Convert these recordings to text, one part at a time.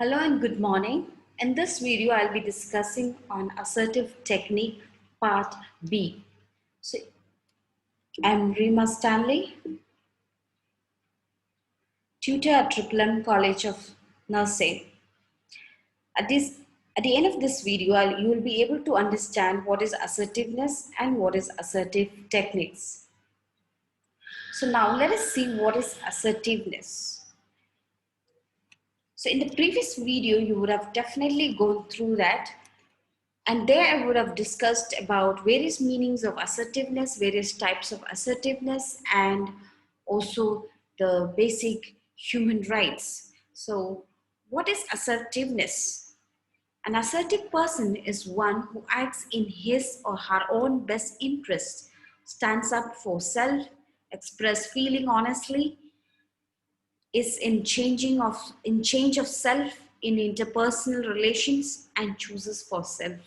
Hello and good morning. In this video, I'll be discussing on assertive technique part B. So, I'm Rima Stanley, tutor at M College of Nursing. At this, at the end of this video, you will be able to understand what is assertiveness and what is assertive techniques. So now let us see what is assertiveness. So in the previous video, you would have definitely gone through that. And there I would have discussed about various meanings of assertiveness, various types of assertiveness, and also the basic human rights. So what is assertiveness? An assertive person is one who acts in his or her own best interest, stands up for self, express feeling honestly, is in change of self in interpersonal relations, and chooses for self.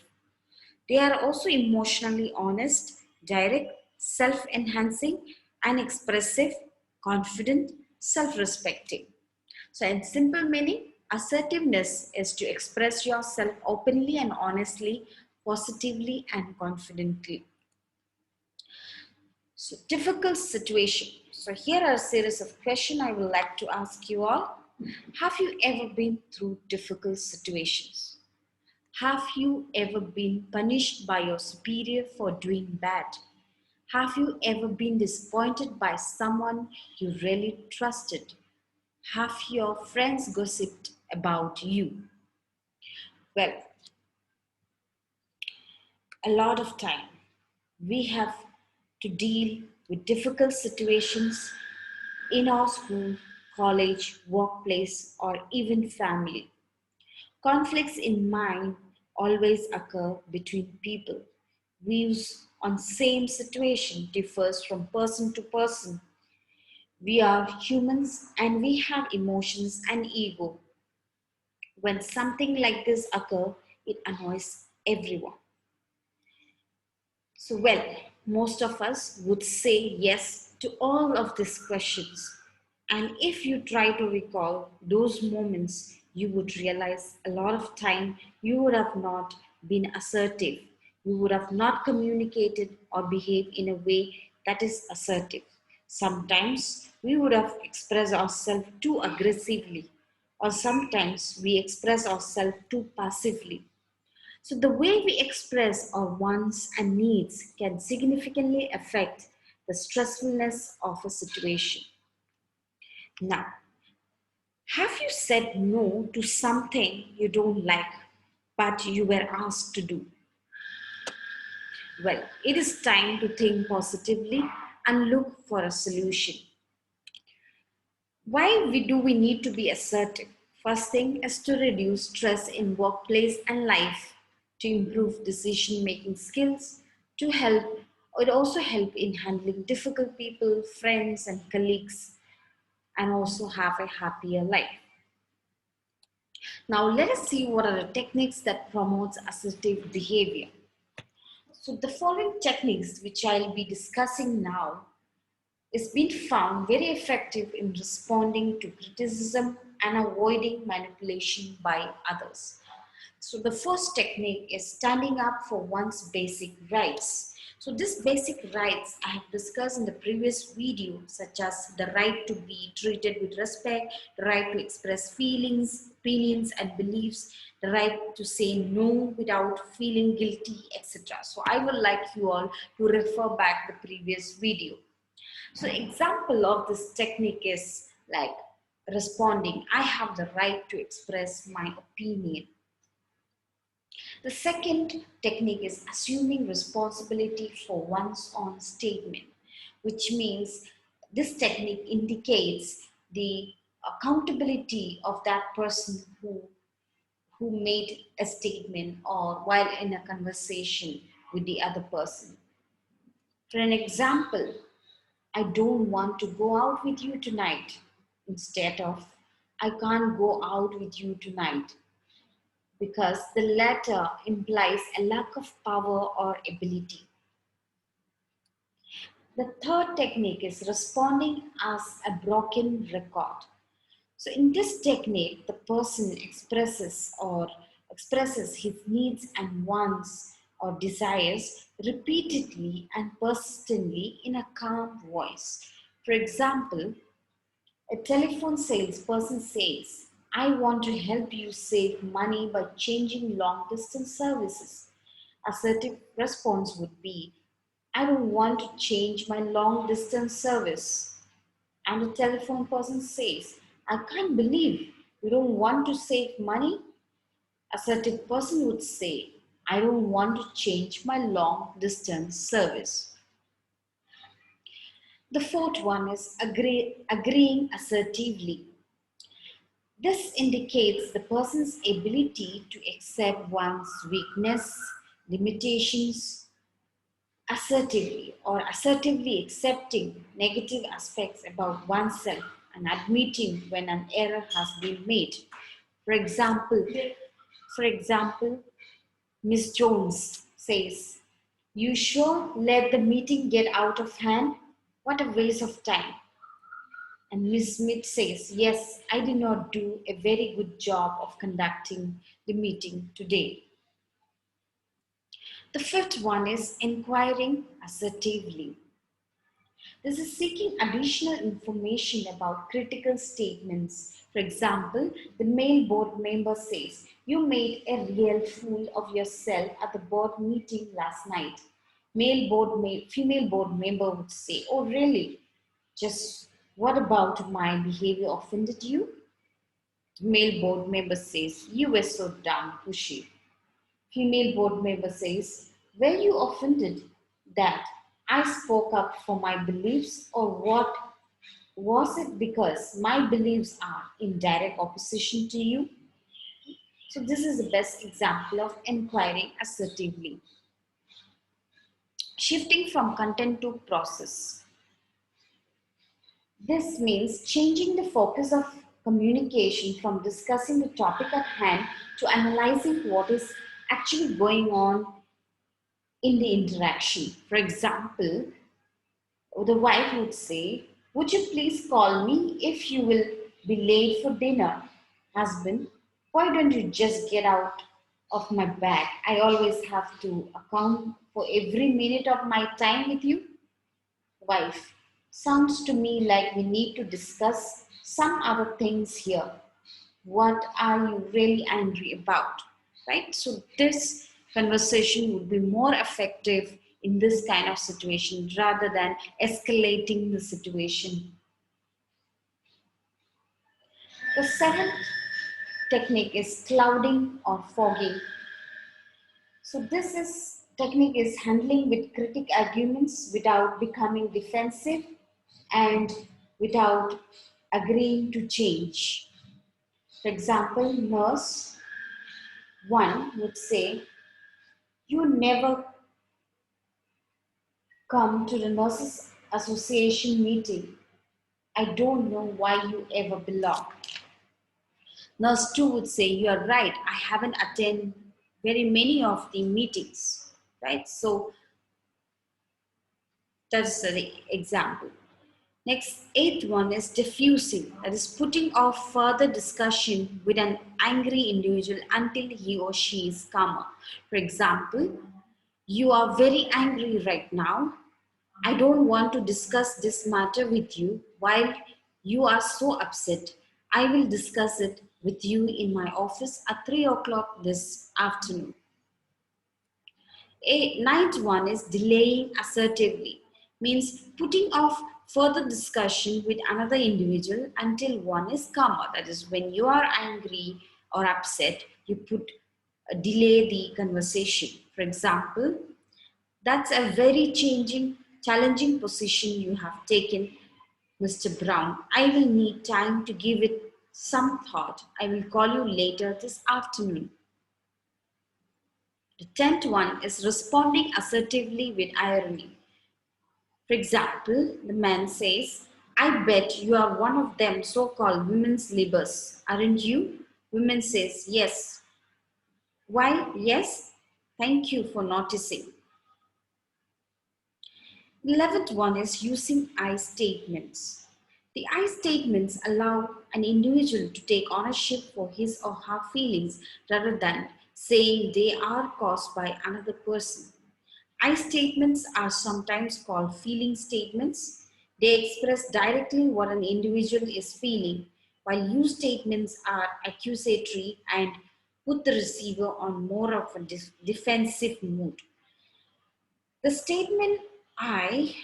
They are also emotionally honest, direct, self-enhancing, and expressive, confident, self-respecting. So in simple meaning, assertiveness is to express yourself openly and honestly, positively and confidently. So difficult situation. So here are a series of questions I would like to ask you all. Have you ever been through difficult situations? Have you ever been punished by your superior for doing bad? Have you ever been disappointed by someone you really trusted? Have your friends gossiped about you? Well, a lot of time we have to deal with difficult situations in our school, college, workplace, or even family. Conflicts in mind always occur between people. Views on same situation differs from person to person. We are humans and we have emotions and ego. When something like this occurs, it annoys everyone. So, well, most of us would say yes to all of these questions. And if you try to recall those moments, you would realize a lot of time you would have not been assertive. You would have not communicated or behaved in a way that is assertive. Sometimes we would have expressed ourselves too aggressively, or sometimes we express ourselves too passively. So, the way we express our wants and needs can significantly affect the stressfulness of a situation. Now, have you said no to something you don't like but you were asked to do? Well, it is time to think positively and look for a solution. Do we need to be assertive? First thing is to reduce stress in workplace and life, to improve decision making skills, to help it also help in handling difficult people, friends and colleagues, and also have a happier life. Now let us see what are the techniques that promotes assertive behavior. So the following techniques which I'll be discussing now is been found very effective in responding to criticism and avoiding manipulation by others. So the first technique is standing up for one's basic rights. So these basic rights I have discussed in the previous video, such as the right to be treated with respect, the right to express feelings, opinions and beliefs, the right to say no without feeling guilty, etc. So I would like you all to refer back the previous video. So example of this technique is like responding, I have the right to express my opinion. The second technique is assuming responsibility for one's own statement, which means this technique indicates the accountability of that person who made a statement or while in a conversation with the other person. For an example, I don't want to go out with you tonight, instead of I can't go out with you tonight, because the latter implies a lack of power or ability. The third technique is responding as a broken record. So in this technique, the person expresses his needs and wants or desires repeatedly and persistently in a calm voice. For example, a telephone salesperson says, I want to help you save money by changing long distance services. Assertive response would be, I don't want to change my long distance service. And the telephone person says, I can't believe you don't want to save money. Assertive person would say, I don't want to change my long distance service. The fourth one is agreeing assertively. This indicates the person's ability to accept one's weakness, limitations, assertively or assertively accepting negative aspects about oneself and admitting when an error has been made. For example, for example, Miss Jones says, you sure let the meeting get out of hand? What a waste of time. And Miss Smith says, yes, I did not do a very good job of conducting the meeting today. The fifth one is inquiring assertively. This is seeking additional information about critical statements. For example, the male board member says, you made a real fool of yourself at the board meeting last night. Female board member would say, oh really? Just what about my behavior offended you? The male board member says, you were so damn pushy. Female board member says, were you offended that I spoke up for my beliefs, or what was it because my beliefs are in direct opposition to you? So this is the best example of inquiring assertively. Shifting from content to process. This means changing the focus of communication from discussing the topic at hand to analyzing what is actually going on in the interaction. For example, the wife would say, would you please call me if you will be late for dinner? Husband, why don't you just get out of my bag? I always have to account for every minute of my time with you. Wife, sounds to me like we need to discuss some other things here. What are you really angry about? Right? So this conversation would be more effective in this kind of situation rather than escalating the situation. The seventh technique is clouding or fogging. So this is technique is handling with critic arguments without becoming defensive and without agreeing to change. For example, nurse one would say, you never come to the Nurses Association meeting. I don't know why you ever belong. Nurse 2 would say, you are right, I haven't attended very many of the meetings, right? So that's the example. Next, eighth one is diffusing, that is putting off further discussion with an angry individual until he or she is calmer. For example, you are very angry right now. I don't want to discuss this matter with you while you are so upset. I will discuss it with you in my office at 3 o'clock this afternoon. Ninth one is delaying assertively, means putting off further discussion with another individual until one is calmer. That is, when you are angry or upset, you delay the conversation. For example, that's a very challenging position you have taken, Mr. Brown. I will need time to give it some thought. I will call you later this afternoon. The 10th one is responding assertively with irony. For example, the man says, I bet you are one of them so-called women's libers, aren't you? Woman says, yes. Why, yes? Thank you for noticing. The 11th one is using I statements. The I statements allow an individual to take ownership for his or her feelings rather than saying they are caused by another person. I statements are sometimes called feeling statements. They express directly what an individual is feeling, while you statements are accusatory and put the receiver on more of a defensive mood. The statement I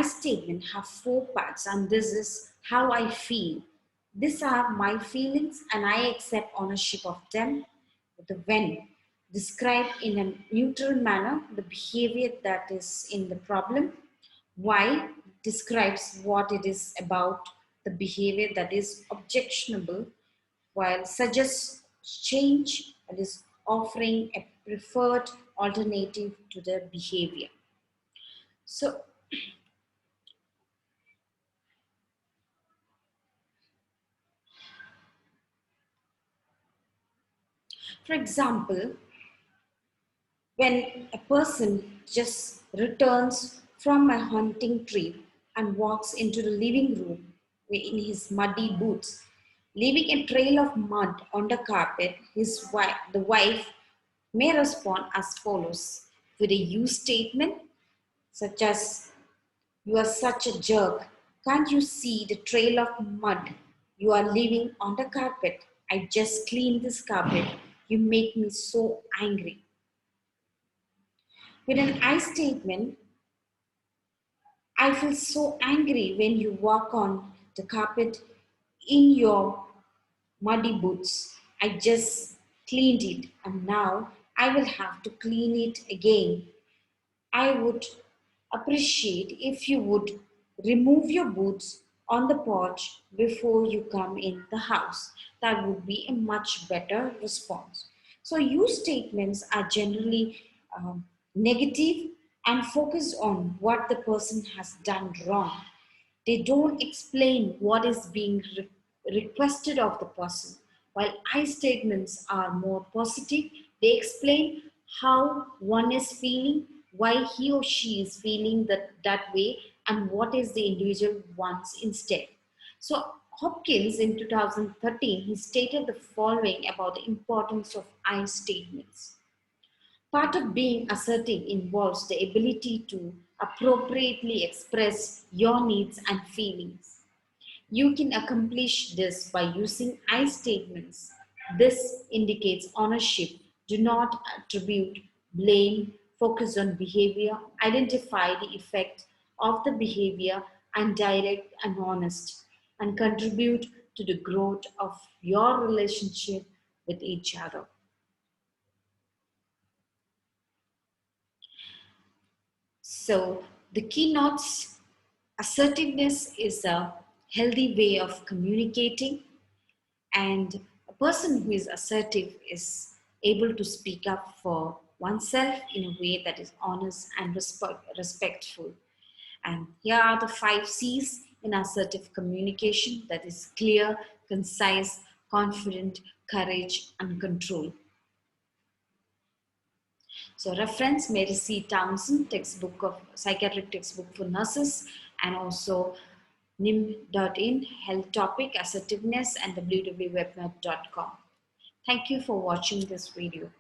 statement have four parts, and this is how I feel. These are my feelings and I accept ownership of them. The when describe in a neutral manner the behavior that is in the problem. Why describes what it is about the behavior that is objectionable, while suggests change and is offering a preferred alternative to the behavior. So, for example, when a person just returns from a hunting trip and walks into the living room in his muddy boots, leaving a trail of mud on the carpet, the wife may respond as follows with a you statement such as, "You are such a jerk. Can't you see the trail of mud you are leaving on the carpet? I just cleaned this carpet. You make me so angry." With an I statement, "I feel so angry when you walk on the carpet in your muddy boots. I just cleaned it and now I will have to clean it again. I would appreciate if you would remove your boots on the porch before you come in the house. That would be a much better response. So, you statements are generally negative and focus on what the person has done wrong. They don't explain what is being requested of the person. While I statements are more positive, they explain how one is feeling, why he or she is feeling that way, and what is the individual wants instead. So Hopkins in 2013, he stated the following about the importance of I statements. Part of being assertive involves the ability to appropriately express your needs and feelings. You can accomplish this by using I statements. This indicates ownership. Do not attribute blame, focus on behavior, identify the effect of the behavior, and direct and honest, and contribute to the growth of your relationship with each other. So, the keynotes: assertiveness is a healthy way of communicating, and a person who is assertive is able to speak up for oneself in a way that is honest and respectful. And here are the 5 C's in assertive communication: that is clear, concise, confident, courage, and control. So reference Mary C. Townsend, textbook of psychiatric textbook for nurses, and also nim.in, health topic, assertiveness, and www.webmed.com. Thank you for watching this video.